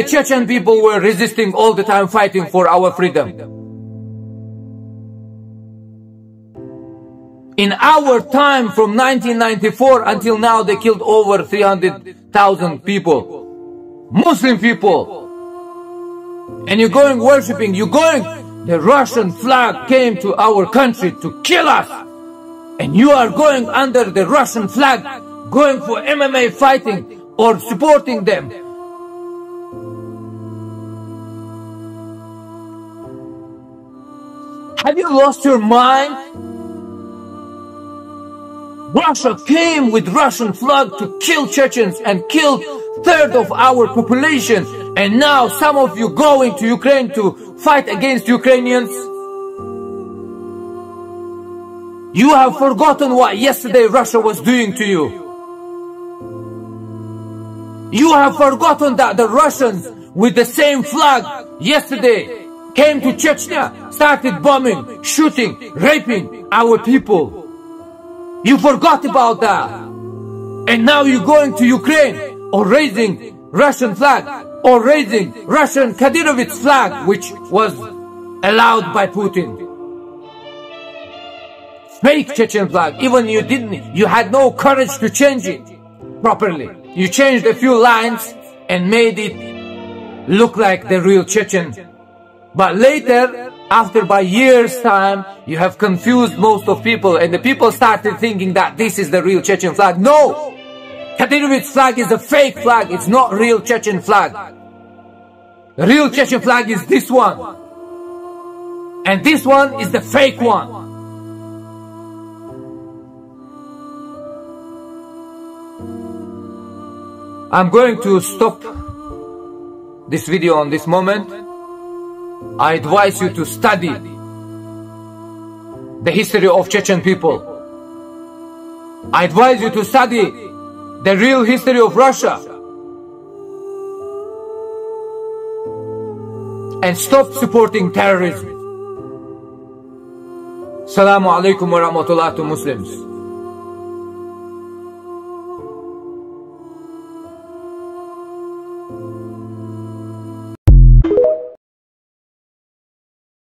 the Chechen people were resisting all the time, fighting for our freedom. In our time, from 1994 until now, they killed over 300,000 people. Muslim people. And you're going worshipping, the Russian flag came to our country to kill us. And you are going under the Russian flag, going for MMA fighting or supporting them. Have you lost your mind? Russia came with Russian flag to kill Chechens and killed a third of our population. And now some of you going to Ukraine to fight against Ukrainians. You have forgotten what yesterday Russia was doing to you. You have forgotten that the Russians with the same flag yesterday came to Chechnya, started bombing, shooting, raping our people. You forgot about that. And now you're going to Ukraine or raising Russian flag or raising Russian Kadyrovit's flag, which was allowed by Putin. Fake Chechen flag. Even you had no courage to change it properly. You changed a few lines and made it look like the real Chechen. But later, by years' time, you have confused most of people, and the people started thinking that this is the real Chechen flag. No! Kadyrovit's flag is a fake flag. It's not real Chechen flag. The real Chechen flag is this one. And this one is the fake one. I'm going to stop this video on this moment. I advise you to study the history of Chechen people. I advise you to study the real history of Russia. And stop supporting terrorism. Assalamu alaikum wa rahmatullah to Muslims.